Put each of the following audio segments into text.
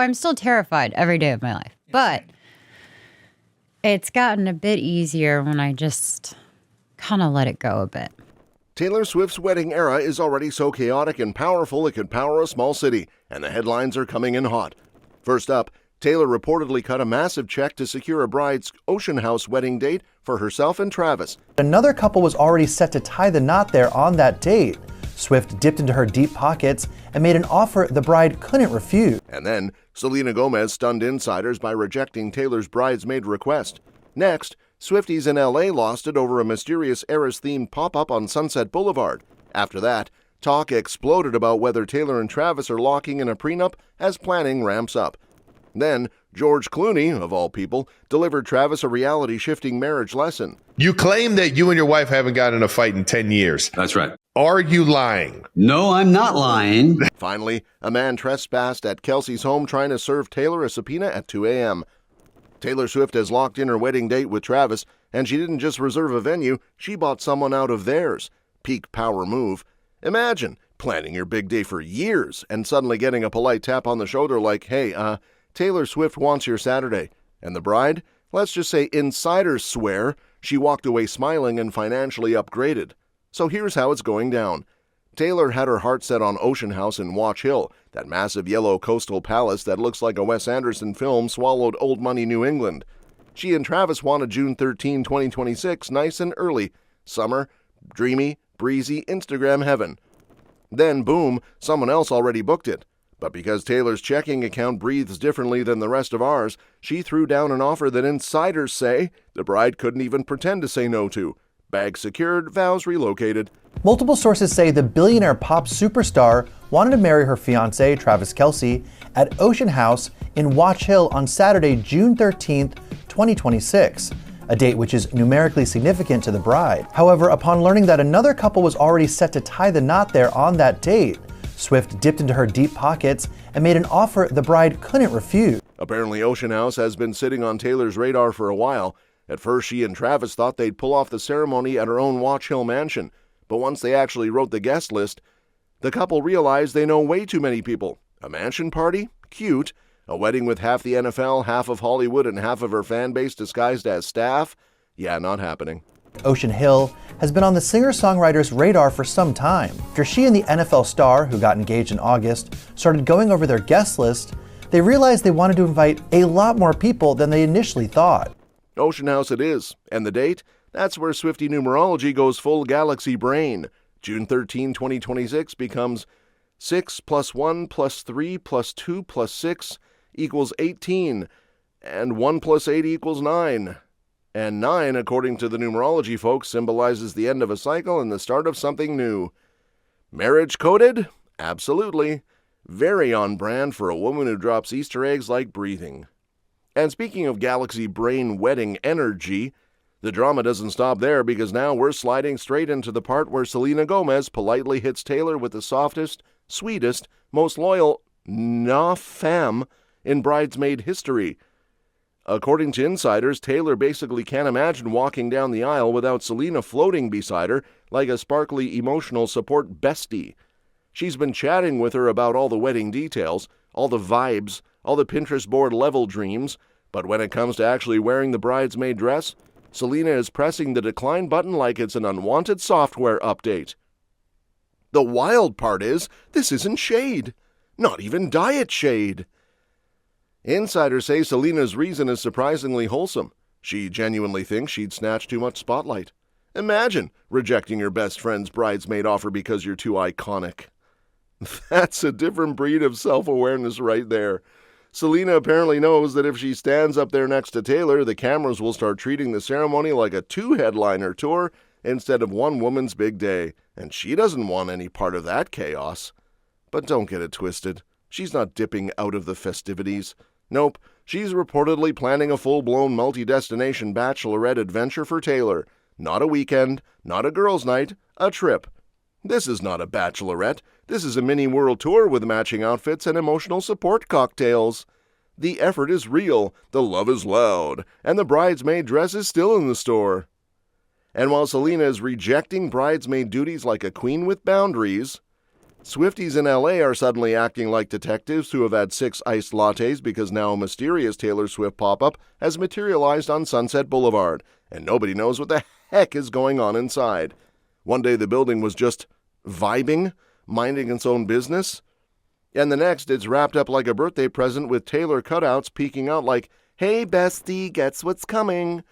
I'm still terrified every day of my life. But it's gotten a bit easier when I just kind of let it go a bit. Taylor Swift's wedding era is already so chaotic and powerful it could power a small city, and the headlines are coming in hot. First up, Taylor reportedly cut a massive check to secure a bride's Ocean House wedding date for herself and Travis. Another couple was already set to tie the knot there on that date. Swift dipped into her deep pockets and made an offer the bride couldn't refuse. And then, Selena Gomez stunned insiders by rejecting Taylor's bridesmaid request. Next, Swifties in LA lost it over a mysterious Eras-themed pop-up on Sunset Boulevard. After that, talk exploded about whether Taylor and Travis are locking in a prenup as planning ramps up. Then, George Clooney, of all people, delivered Travis a reality-shifting marriage lesson. You claim that you and your wife haven't gotten in a fight in 10 years. That's right. Are you lying? No, I'm not lying. Finally, a man trespassed at Kelce's home trying to serve Taylor a subpoena at 2 a.m. Taylor Swift has locked in her wedding date with Travis, and she didn't just reserve a venue, she bought someone out of theirs. Peak power move. Imagine planning your big day for years and suddenly getting a polite tap on the shoulder like, hey, Taylor Swift wants your Saturday. And the bride? Let's just say insiders swear she walked away smiling and financially upgraded. So here's how it's going down. Taylor had her heart set on Ocean House in Watch Hill, that massive yellow coastal palace that looks like a Wes Anderson film swallowed old money New England. She and Travis wanted June 13, 2026, nice and early. Summer, dreamy, breezy, Instagram heaven. Then, boom, someone else already booked it. But because Taylor's checking account breathes differently than the rest of ours, she threw down an offer that insiders say the bride couldn't even pretend to say no to. Bag secured, vows relocated. Multiple sources say the billionaire pop superstar wanted to marry her fiancé, Travis Kelce, at Ocean House in Watch Hill on Saturday, June 13th, 2026, a date which is numerically significant to the bride. However, upon learning that another couple was already set to tie the knot there on that date, Swift dipped into her deep pockets and made an offer the bride couldn't refuse. Apparently, Ocean House has been sitting on Taylor's radar for a while. At first, she and Travis thought they'd pull off the ceremony at her own Watch Hill mansion. But once they actually wrote the guest list, the couple realized they know way too many people. A mansion party? Cute. A wedding with half the NFL, half of Hollywood, and half of her fan base disguised as staff? Yeah, not happening. Ocean Hill has been on the singer-songwriter's radar for some time. After she and the NFL star, who got engaged in August, started going over their guest list, they realized they wanted to invite a lot more people than they initially thought. Ocean House it is. And the date? That's where Swiftie numerology goes full galaxy brain. June 13, 2026 becomes 6 + 1 + 3 + 2 + 6 equals 18. And 1 + 8 equals 9. And 9, according to the numerology folks, symbolizes the end of a cycle and the start of something new. Marriage coded? Absolutely. Very on brand for a woman who drops Easter eggs like breathing. And speaking of galaxy brain wedding energy, the drama doesn't stop there because now we're sliding straight into the part where Selena Gomez politely hits Taylor with the softest, sweetest, most loyal "na femme" in bridesmaid history. According to insiders, Taylor basically can't imagine walking down the aisle without Selena floating beside her like a sparkly emotional support bestie. She's been chatting with her about all the wedding details, all the vibes, all the Pinterest board level dreams, but when it comes to actually wearing the bridesmaid dress, Selena is pressing the decline button like it's an unwanted software update. The wild part is, this isn't shade. Not even diet shade. Insiders say Selena's reason is surprisingly wholesome. She genuinely thinks she'd snatch too much spotlight. Imagine rejecting your best friend's bridesmaid offer because you're too iconic. That's a different breed of self-awareness right there. Selena apparently knows that if she stands up there next to Taylor, the cameras will start treating the ceremony like a 2-headliner tour instead of one woman's big day, and she doesn't want any part of that chaos. But don't get it twisted. She's not dipping out of the festivities. Nope, she's reportedly planning a full-blown multi-destination bachelorette adventure for Taylor. Not a weekend, not a girls' night, a trip. This is not a bachelorette. This is a mini world tour with matching outfits and emotional support cocktails. The effort is real, the love is loud, and the bridesmaid dress is still in the store. And while Selena is rejecting bridesmaid duties like a queen with boundaries, Swifties in LA are suddenly acting like detectives who have had 6 iced lattes because now a mysterious Taylor Swift pop-up has materialized on Sunset Boulevard, and nobody knows what the heck is going on inside. One day the building was just vibing, minding its own business, and the next it's wrapped up like a birthday present with Taylor cutouts peeking out like, "Hey bestie, guess what's coming?"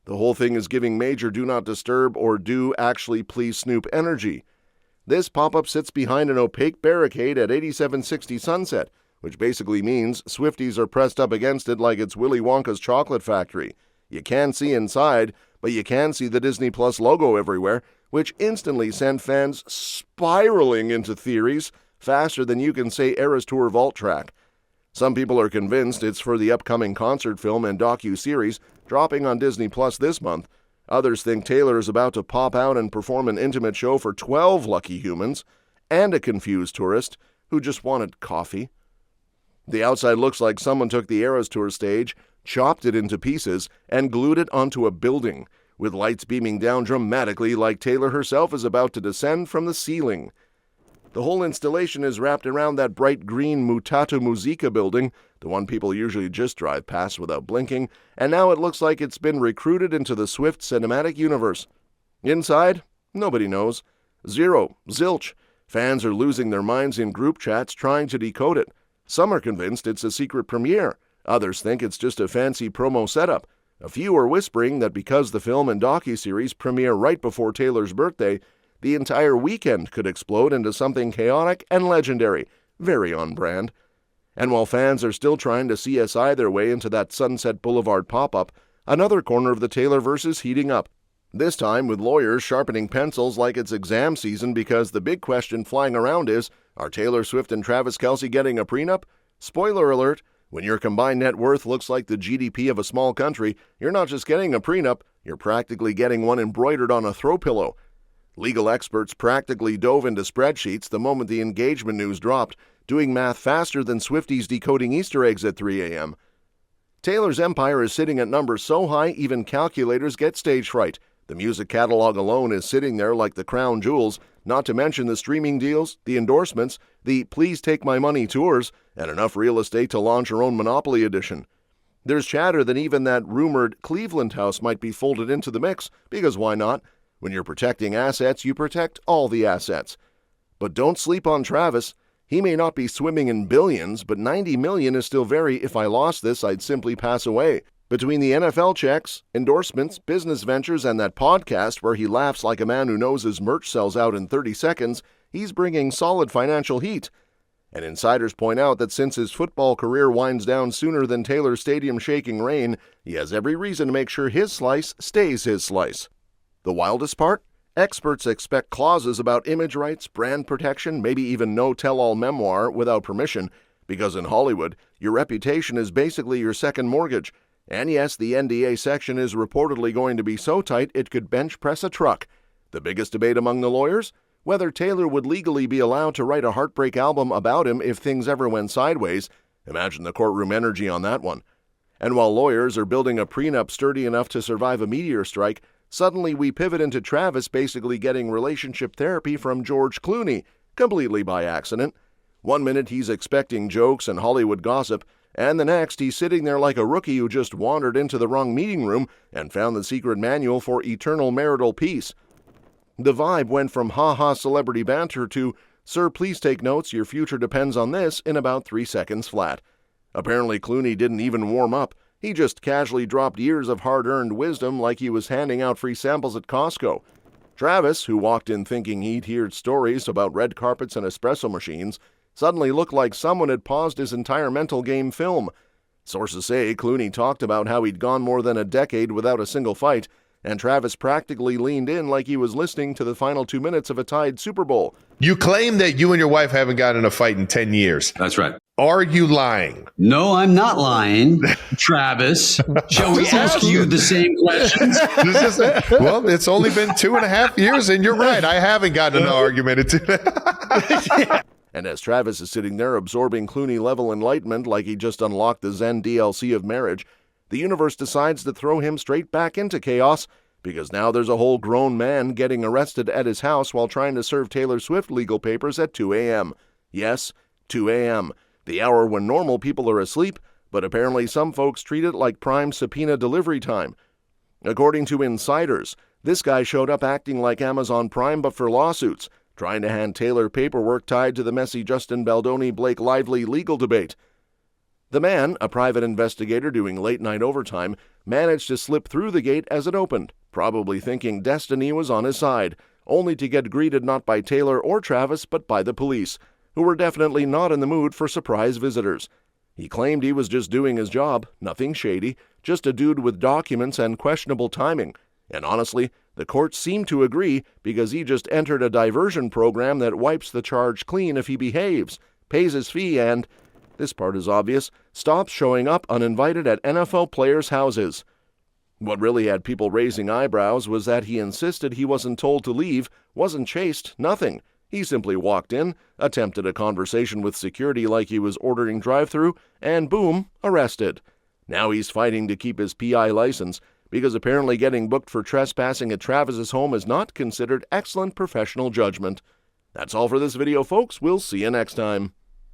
The whole thing is giving major do not disturb or do actually please Snoop energy. This pop-up sits behind an opaque barricade at 8760 Sunset, which basically means Swifties are pressed up against it like it's Willy Wonka's chocolate factory. You can't see inside, but you can see the Disney Plus logo everywhere, which instantly sent fans spiraling into theories faster than you can say Eras Tour Vault Track. Some people are convinced it's for the upcoming concert film and docu-series dropping on Disney Plus this month. Others think Taylor is about to pop out and perform an intimate show for 12 lucky humans and a confused tourist who just wanted coffee. The outside looks like someone took the Eras Tour stage, chopped it into pieces, and glued it onto a building, with lights beaming down dramatically like Taylor herself is about to descend from the ceiling. The whole installation is wrapped around that bright green Mutato Musica building, the one people usually just drive past without blinking, and now it looks like it's been recruited into the Swift cinematic universe. Inside, nobody knows. Zero, zilch. Fans are losing their minds in group chats trying to decode it. Some are convinced it's a secret premiere. Others think it's just a fancy promo setup. A few are whispering that because the film and docuseries premiere right before Taylor's birthday, the entire weekend could explode into something chaotic and legendary, very on brand. And while fans are still trying to CSI their way into that Sunset Boulevard pop-up, another corner of the Taylorverse is heating up. This time with lawyers sharpening pencils like it's exam season because the big question flying around is, are Taylor Swift and Travis Kelce getting a prenup? Spoiler alert, when your combined net worth looks like the GDP of a small country, you're not just getting a prenup, you're practically getting one embroidered on a throw pillow. Legal experts practically dove into spreadsheets the moment the engagement news dropped, doing math faster than Swifties decoding Easter eggs at 3 a.m. Taylor's empire is sitting at numbers so high even calculators get stage fright. The music catalog alone is sitting there like the crown jewels, not to mention the streaming deals, the endorsements, the Please Take My Money tours, and enough real estate to launch her own Monopoly edition. There's chatter that even that rumored Cleveland house might be folded into the mix, because why not? When you're protecting assets, you protect all the assets. But don't sleep on Travis. He may not be swimming in billions, but 90 million is still very, if I lost this, I'd simply pass away. Between the NFL checks, endorsements, business ventures, and that podcast where he laughs like a man who knows his merch sells out in 30 seconds, he's bringing solid financial heat. And insiders point out that since his football career winds down sooner than Taylor's stadium-shaking reign, he has every reason to make sure his slice stays his slice. The wildest part? Experts expect clauses about image rights, brand protection, maybe even no tell-all memoir without permission, because in Hollywood, your reputation is basically your second mortgage. And yes, the NDA section is reportedly going to be so tight it could bench press a truck. The biggest debate among the lawyers? Whether Taylor would legally be allowed to write a heartbreak album about him if things ever went sideways. Imagine the courtroom energy on that one. And while lawyers are building a prenup sturdy enough to survive a meteor strike, suddenly we pivot into Travis basically getting relationship therapy from George Clooney, completely by accident. One minute he's expecting jokes and Hollywood gossip, and the next he's sitting there like a rookie who just wandered into the wrong meeting room and found the secret manual for eternal marital peace. The vibe went from ha-ha celebrity banter to, "Sir, please take notes, your future depends on this," in about 3 seconds flat. Apparently Clooney didn't even warm up. He just casually dropped years of hard-earned wisdom like he was handing out free samples at Costco. Travis, who walked in thinking he'd heard stories about red carpets and espresso machines, suddenly looked like someone had paused his entire mental game film. Sources say Clooney talked about how he'd gone more than a decade without a single fight, and Travis practically leaned in like he was listening to the final 2 minutes of a tied Super Bowl. You claim that you and your wife haven't gotten in a fight in 10 years. That's right. Are you lying? No, I'm not lying. Travis, shall we ask you the same questions? Well, it's only been 2.5 years, and you're right. I haven't gotten in an argument. And as Travis is sitting there absorbing Clooney-level enlightenment like he just unlocked the Zen DLC of marriage, the universe decides to throw him straight back into chaos because now there's a whole grown man getting arrested at his house while trying to serve Taylor Swift legal papers at 2 a.m. Yes, 2 a.m., the hour when normal people are asleep, but apparently some folks treat it like prime subpoena delivery time. According to insiders, this guy showed up acting like Amazon Prime but for lawsuits, trying to hand Taylor paperwork tied to the messy Justin Baldoni-Blake Lively legal debate. The man, a private investigator doing late-night overtime, managed to slip through the gate as it opened, probably thinking destiny was on his side, only to get greeted not by Taylor or Travis but by the police, who were definitely not in the mood for surprise visitors. He claimed he was just doing his job, nothing shady, just a dude with documents and questionable timing. And honestly, the courts seem to agree because he just entered a diversion program that wipes the charge clean if he behaves, pays his fee, and, this part is obvious, stops showing up uninvited at NFL players' houses. What really had people raising eyebrows was that he insisted he wasn't told to leave, wasn't chased, nothing. He simply walked in, attempted a conversation with security like he was ordering drive-thru, and boom, arrested. Now he's fighting to keep his PI license because apparently getting booked for trespassing at Travis's home is not considered excellent professional judgment. That's all for this video, folks. We'll see you next time.